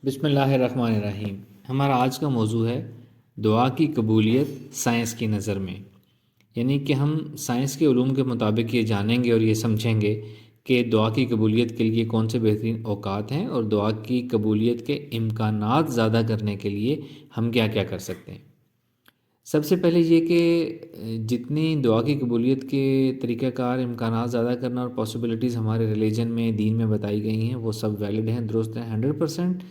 بسم اللہ الرحمن الرحیم۔ ہمارا آج کا موضوع ہے دعا کی قبولیت سائنس کی نظر میں، یعنی کہ ہم سائنس کے علوم کے مطابق یہ جانیں گے اور یہ سمجھیں گے کہ دعا کی قبولیت کے لیے کون سے بہترین اوقات ہیں اور دعا کی قبولیت کے امکانات زیادہ کرنے کے لیے ہم کیا کیا کر سکتے ہیں۔ سب سے پہلے یہ کہ جتنی دعا کی قبولیت کے طریقہ کار، امکانات زیادہ کرنا اور پاسبلٹیز ہمارے ریلیجن میں، دین میں بتائی گئی ہیں، وہ سب ویلڈ ہیں، درست ہیں 100%۔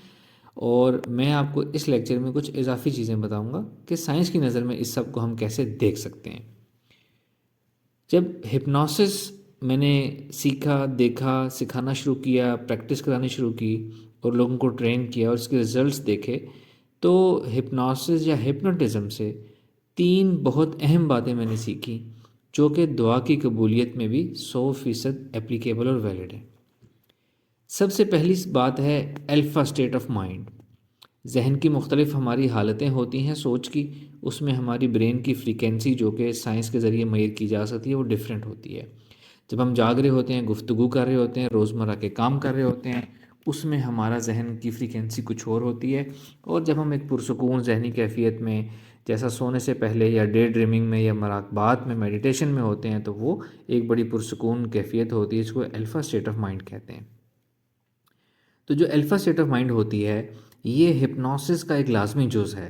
اور میں آپ کو اس لیکچر میں کچھ اضافی چیزیں بتاؤں گا کہ سائنس کی نظر میں اس سب کو ہم کیسے دیکھ سکتے ہیں۔ جب ہپنوسس میں نے سیکھا، دیکھا، سکھانا شروع کیا، پریکٹس کرانی شروع کی اور لوگوں کو ٹرین کیا اور اس کے ریزلٹس دیکھے، تو ہپنوسس یا ہپنوٹزم سے 3 بہت اہم باتیں میں نے سیکھی جو کہ دعا کی قبولیت میں بھی 100% اپلیکیبل اور ویلڈ ہے۔ سب سے پہلی بات ہے الفا اسٹیٹ آف مائنڈ۔ ذہن کی مختلف ہماری حالتیں ہوتی ہیں سوچ کی، اس میں ہماری برین کی فریکوینسی جو کہ سائنس کے ذریعے میئر کی جا سکتی ہے وہ ڈیفرنٹ ہوتی ہے۔ جب ہم جاگ رہے ہوتے ہیں، گفتگو کر رہے ہوتے ہیں، روزمرہ کے کام کر رہے ہوتے ہیں، اس میں ہمارا ذہن کی فریکوینسی کچھ اور ہوتی ہے، اور جب ہم ایک پرسکون ذہنی کیفیت میں جیسا سونے سے پہلے یا ڈے ڈریمنگ میں یا مراقبات میں، میڈیٹیشن میں ہوتے ہیں، تو وہ ایک بڑی پرسکون کیفیت ہوتی ہے، اس کو الفا اسٹیٹ آف مائنڈ کہتے ہیں۔ تو جو الفا اسٹیٹ آف مائنڈ ہوتی ہے یہ ہپنوسس کا ایک لازمی جز ہے۔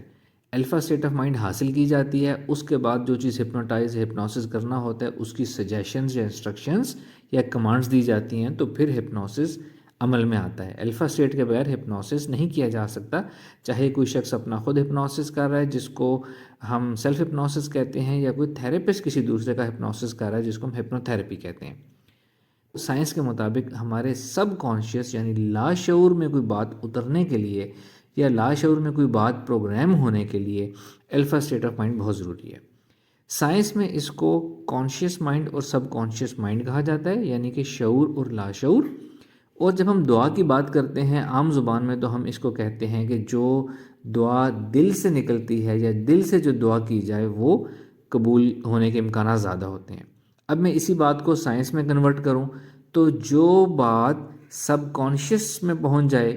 الفا اسٹیٹ آف مائنڈ حاصل کی جاتی ہے، اس کے بعد جو چیز ہپنوسس کرنا ہوتا ہے اس کی سجیشنز یا انسٹرکشنز یا کمانڈز دی جاتی ہیں، تو پھر ہپنوسس عمل میں آتا ہے۔ الفا اسٹیٹ کے بغیر ہپنوسس نہیں کیا جا سکتا، چاہے کوئی شخص اپنا خود ہپنوسس کر رہا ہے جس کو ہم سیلف ہپنوسس کہتے ہیں، یا کوئی تھیراپسٹ کسی دوسرے کا ہپنوسس کر رہا ہے جس کو ہم ہپنو تھیراپی کہتے ہیں۔ سائنس کے مطابق ہمارے سب کانشیس یعنی لاشعور میں کوئی بات اترنے کے لیے یا لاشعور میں کوئی بات پروگرام ہونے کے لیے الفا اسٹیٹ آف مائنڈ بہت ضروری ہے۔ سائنس میں اس کو کانشیس مائنڈ اور سب کانشیس مائنڈ کہا جاتا ہے، یعنی کہ شعور اور لاشعور۔ اور جب ہم دعا کی بات کرتے ہیں عام زبان میں تو ہم اس کو کہتے ہیں کہ جو دعا دل سے نکلتی ہے یا دل سے جو دعا کی جائے وہ قبول ہونے کے امکانات زیادہ ہوتے ہیں۔ اب میں اسی بات کو سائنس میں کنورٹ کروں تو جو بات سب کانشیس میں پہنچ جائے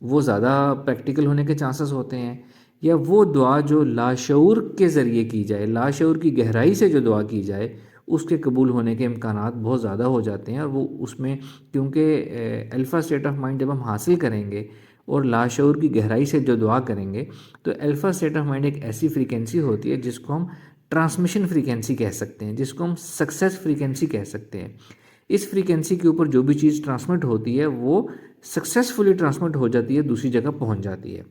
وہ زیادہ پریکٹیکل ہونے کے چانسز ہوتے ہیں، یا وہ دعا جو لاشعور کے ذریعے کی جائے، لاشعور کی گہرائی سے جو دعا کی جائے، اس کے قبول ہونے کے امکانات بہت زیادہ ہو جاتے ہیں۔ اور وہ اس میں کیونکہ الفا اسٹیٹ آف مائنڈ جب ہم حاصل کریں گے اور لاشعور کی گہرائی سے جو دعا کریں گے تو الفا اسٹیٹ آف مائنڈ ایک ایسی فریکوینسی ہوتی ہے جس کو ہم ٹرانسمیشن فریکوینسی کہہ سکتے ہیں، جس کو ہم سکسیس فریکوینسی کہہ سکتے ہیں۔ اس فریکوینسی کے اوپر جو بھی چیز ٹرانسمٹ ہوتی ہے وہ سکسیسفلی ٹرانسمٹ ہو جاتی ہے، دوسری جگہ پہنچ جاتی ہے۔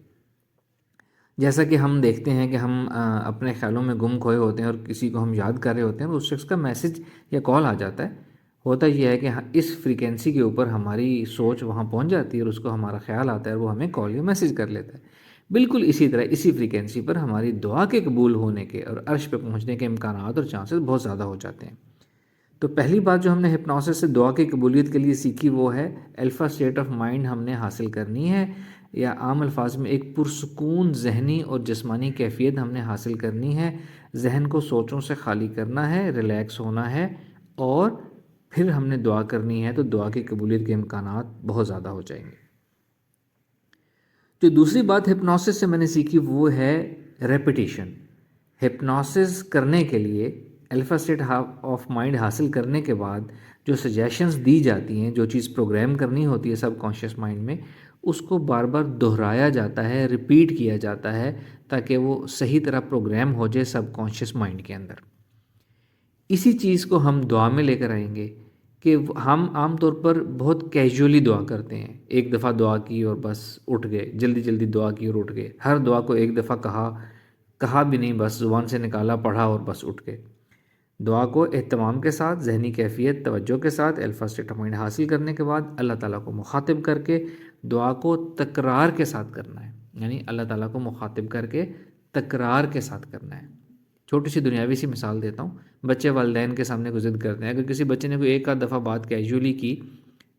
جیسا کہ ہم دیکھتے ہیں کہ ہم اپنے خیالوں میں گم کھوئے ہوتے ہیں اور کسی کو ہم یاد کر رہے ہوتے ہیں اور اس شخص کا میسج یا کال آ جاتا ہے۔ ہوتا یہ ہے کہ اس فریکوینسی کے اوپر ہماری سوچ وہاں پہنچ جاتی ہے اور اس کو ہمارا خیال آتا ہے اور وہ ہمیں کال یا میسج کر لیتا ہے۔ بالکل اسی طرح اسی فریکوینسی پر ہماری دعا کے قبول ہونے کے اور عرش پہ پہنچنے کے امکانات اور چانسز بہت زیادہ ہو جاتے ہیں۔ تو پہلی بات جو ہم نے ہپنوسس سے دعا کی قبولیت کے لیے سیکھی وہ ہے الفا اسٹیٹ آف مائنڈ ہم نے حاصل کرنی ہے، یا عام الفاظ میں ایک پرسکون ذہنی اور جسمانی کیفیت ہم نے حاصل کرنی ہے۔ ذہن کو سوچوں سے خالی کرنا ہے، ریلیکس ہونا ہے، اور پھر ہم نے دعا کرنی ہے تو دعا کی قبولیت کے امکانات بہت زیادہ ہو جائیں گے۔ جو دوسری بات ہپنوسس سے میں نے سیکھی وہ ہے ریپیٹیشن۔ ہپنوسس کرنے کے لیے الفا اسٹیٹ آف مائنڈ حاصل کرنے کے بعد جو سجیشنز دی جاتی ہیں، جو چیز پروگرام کرنی ہوتی ہے سب کانشیس مائنڈ میں، اس کو بار بار دہرایا جاتا ہے، ریپیٹ کیا جاتا ہے تاکہ وہ صحیح طرح پروگرام ہو جائے سب کانشیس مائنڈ کے اندر۔ اسی چیز کو ہم دعا میں لے کر آئیں گے کہ ہم عام طور پر بہت کیجولی دعا کرتے ہیں، ایک دفعہ دعا کی اور بس اٹھ گئے، جلدی جلدی دعا کی اور اٹھ گئے، ہر دعا کو ایک دفعہ کہا بھی نہیں، بس زبان سے نکالا، پڑھا اور بس اٹھ گئے۔ دعا کو اہتمام کے ساتھ، ذہنی کیفیت، توجہ کے ساتھ الفا اسٹیٹ آف مائنڈ حاصل کرنے کے بعد اللہ تعالیٰ کو مخاطب کر کے دعا کو تکرار کے ساتھ کرنا ہے، یعنی اللہ تعالیٰ کو مخاطب کر کے تکرار کے ساتھ کرنا ہے۔ چھوٹی سی دنیاوی سی مثال دیتا ہوں، بچے والدین کے سامنے کوئی ضد کرتے ہیں، اگر کسی بچے نے کوئی ایک آدھ دفعہ بات کیجولی کی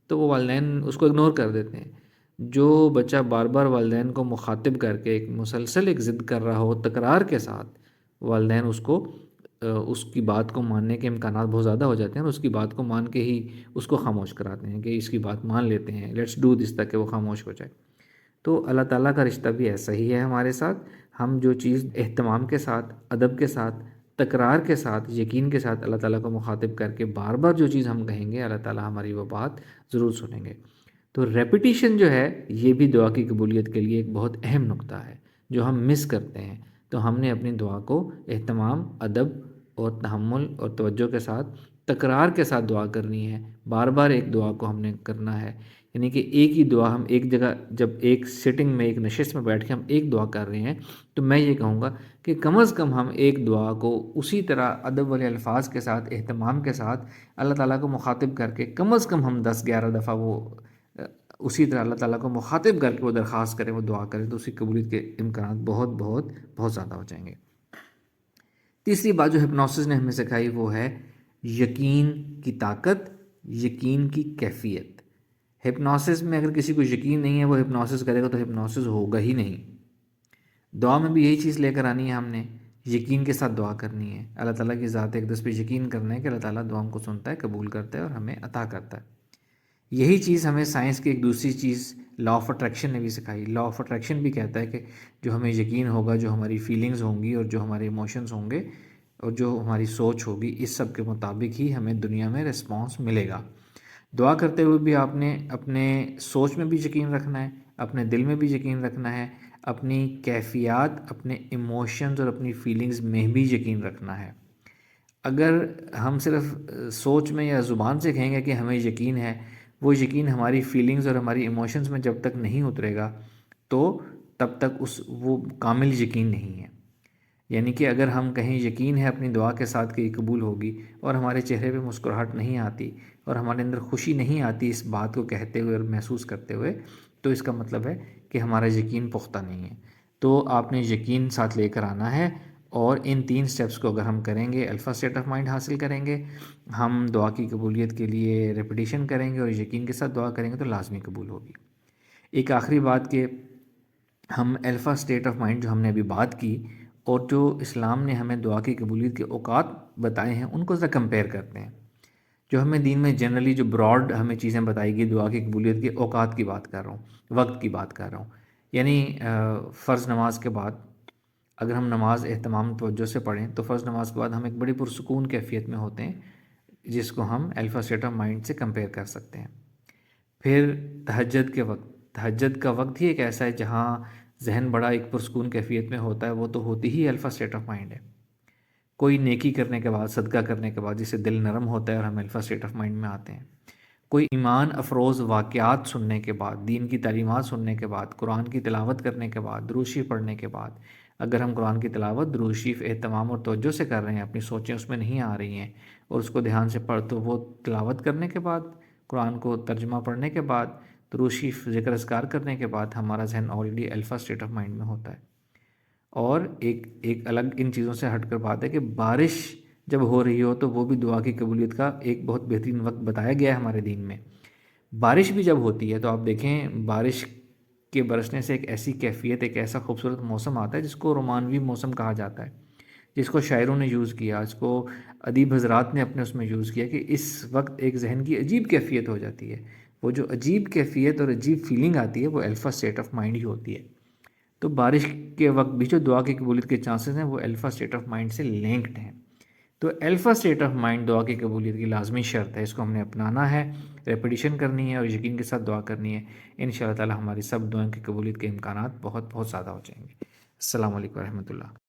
تو وہ والدین اس کو اگنور کر دیتے ہیں۔ جو بچہ بار بار والدین کو مخاطب کر کے ایک مسلسل ایک ضد کر رہا ہو تکرار کے ساتھ، والدین اس کی بات کو ماننے کے امکانات بہت زیادہ ہو جاتے ہیں اور اس کی بات کو مان کے ہی اس کو خاموش کراتے ہیں کہ اس کی بات مان لیتے ہیں، لیٹس ڈو دس، تک کہ وہ خاموش ہو جائے۔ تو اللہ تعالیٰ کا رشتہ بھی ایسا ہی ہے ہمارے ساتھ. ہم جو چیز اہتمام کے ساتھ، ادب کے ساتھ، تکرار کے ساتھ، یقین کے ساتھ اللہ تعالیٰ کو مخاطب کر کے بار بار جو چیز ہم کہیں گے، اللہ تعالیٰ ہماری وہ بات ضرور سنیں گے. تو ریپیٹیشن جو ہے یہ بھی دعا کی قبولیت کے لیے ایک بہت اہم نقطہ ہے جو ہم مس کرتے ہیں. تو ہم نے اپنی دعا کو اہتمام، ادب اور تحمل اور توجہ کے ساتھ، تکرار کے ساتھ دعا کرنی ہے. بار بار ایک دعا کو ہم نے کرنا ہے. یعنی کہ ایک ہی دعا ہم ایک جگہ، جب ایک سٹنگ میں، ایک نشست میں بیٹھ کے ہم ایک دعا کر رہے ہیں، تو میں یہ کہوں گا کہ کم از کم ہم ایک دعا کو اسی طرح ادب والے الفاظ کے ساتھ، اہتمام کے ساتھ اللہ تعالیٰ کو مخاطب کر کے کم از کم ہم 10-11 دفعہ وہ اسی طرح اللہ تعالیٰ کو مخاطب کر کے وہ درخواست کریں، وہ دعا کریں، تو اس کی قبولیت کے امکانات بہت بہت بہت زیادہ ہو جائیں گے. تیسری بات جو ہپنوسس نے ہمیں سکھائی وہ ہے یقین کی طاقت، یقین کی کیفیت. ہپنوسس میں اگر کسی کو یقین نہیں ہے، وہ ہپنوسس کرے گا تو ہپنوسس ہوگا ہی نہیں. دعا میں بھی یہی چیز لے کر آنی ہے ہم نے، یقین کے ساتھ دعا کرنی ہے. اللہ تعالیٰ کی ذات اقدس پہ یقین کرنا ہے کہ اللہ تعالیٰ دعاؤں کو سنتا ہے، قبول کرتا ہے اور ہمیں عطا کرتا ہے. یہی چیز ہمیں سائنس کی ایک دوسری چیز لا آف اٹریکشن نے بھی سکھائی. لا آف اٹریکشن بھی کہتا ہے کہ جو ہمیں یقین ہوگا، جو ہماری فیلنگز ہوں گی اور جو ہمارے ایموشنز ہوں گے اور جو ہماری سوچ ہوگی، اس سب کے مطابق ہی ہمیں دنیا میں رسپانس ملے گا. دعا کرتے ہوئے بھی آپ نے اپنے سوچ میں بھی یقین رکھنا ہے، اپنے دل میں بھی یقین رکھنا ہے، اپنی کیفیات، اپنے ایموشنز اور اپنی فیلنگز میں بھی یقین رکھنا ہے. اگر ہم صرف سوچ میں یا زبان سے کہیں گے کہ ہمیں یقین ہے، وہ یقین ہماری فیلنگز اور ہماری ایموشنز میں جب تک نہیں اترے گا تو تب تک وہ کامل یقین نہیں ہے. یعنی کہ اگر ہم کہیں یقین ہے اپنی دعا کے ساتھ کہ یہ قبول ہوگی، اور ہمارے چہرے پہ مسکراہٹ نہیں آتی اور ہمارے اندر خوشی نہیں آتی اس بات کو کہتے ہوئے اور محسوس کرتے ہوئے، تو اس کا مطلب ہے کہ ہمارا یقین پختہ نہیں ہے. تو آپ نے یقین ساتھ لے کر آنا ہے، اور ان 3 سٹیپس کو اگر ہم کریں گے، الفا اسٹیٹ آف مائنڈ حاصل کریں گے، ہم دعا کی قبولیت کے لیے ریپیٹیشن کریں گے اور یقین کے ساتھ دعا کریں گے، تو لازمی قبول ہوگی. ایک آخری بات کہ ہم الفا اسٹیٹ آف مائنڈ جو ہم نے ابھی بات کی اور جو اسلام نے ہمیں دعا کی قبولیت کے اوقات بتائے ہیں، ان کو ذرا کمپیئر کرتے ہیں. جو ہمیں دین میں جنرلی جو براڈ ہمیں چیزیں بتائی گئی دعا کی قبولیت کے اوقات کی بات کر رہا ہوں، وقت کی بات کر رہا ہوں. یعنی فرض نماز کے بعد اگر ہم نماز اہتمام توجہ سے پڑھیں تو فرض نماز کے بعد ہم ایک بڑی پرسکون کیفیت میں ہوتے ہیں، جس کو ہم الفا اسٹیٹ آف مائنڈ سے کمپیئر کر سکتے ہیں. پھر تہجد کے وقت، تہجد کا وقت ہی ایک ایسا ہے جہاں ذہن بڑا ایک پرسکون کیفیت میں ہوتا ہے، وہ تو ہوتی ہی الفا اسٹیٹ آف مائنڈ ہے. کوئی نیکی کرنے کے بعد، صدقہ کرنے کے بعد، جس سے دل نرم ہوتا ہے اور ہم الفا اسٹیٹ آف مائنڈ میں آتے ہیں. کوئی ایمان افروز واقعات سننے کے بعد، دین کی تعلیمات سننے کے بعد، قرآن کی تلاوت کرنے کے بعد، درود شریف پڑھنے کے بعد، اگر ہم قرآن کی تلاوت درود شریف اہتمام اور توجہ سے کر رہے ہیں، اپنی سوچیں اس میں نہیں آ رہی ہیں اور اس کو دھیان سے پڑھ، تو وہ تلاوت کرنے کے بعد، قرآن کو ترجمہ پڑھنے کے بعد، درود شریف ذکر اذکار کرنے کے بعد ہمارا ذہن already alpha state of mind میں ہوتا ہے. اور ایک الگ ان چیزوں سے ہٹ کر بات ہے کہ بارش جب ہو رہی ہو تو وہ بھی دعا کی قبولیت کا ایک بہت بہترین وقت بتایا گیا ہے ہمارے دین میں. بارش بھی جب ہوتی ہے تو آپ دیکھیں بارش کے برسنے سے ایک ایسی کیفیت، ایک ایسا خوبصورت موسم آتا ہے جس کو رومانوی موسم کہا جاتا ہے، جس کو شاعروں نے یوز کیا، اس کو ادیب حضرات نے اپنے اس میں یوز کیا کہ اس وقت ایک ذہن کی عجیب کیفیت ہو جاتی ہے. وہ جو عجیب کیفیت اور عجیب فیلنگ آتی ہے وہ الفا اسٹیٹ آف مائنڈ ہی ہوتی ہے. تو بارش کے وقت بھی جو دعا کی قبولیت کے چانسز ہیں وہ الفا اسٹیٹ آف مائنڈ سے لنکڈ ہیں. تو الفا اسٹیٹ آف مائنڈ دعا کی قبولیت کی لازمی شرط ہے. اس کو ہم نے اپنانا ہے، ریپیٹیشن کرنی ہے اور یقین کے ساتھ دعا کرنی ہے. انشاءاللہ تعالی ہماری سب دعائیں کی قبولیت کے امکانات بہت بہت زیادہ ہو جائیں گے. السلام علیکم ورحمۃ اللہ.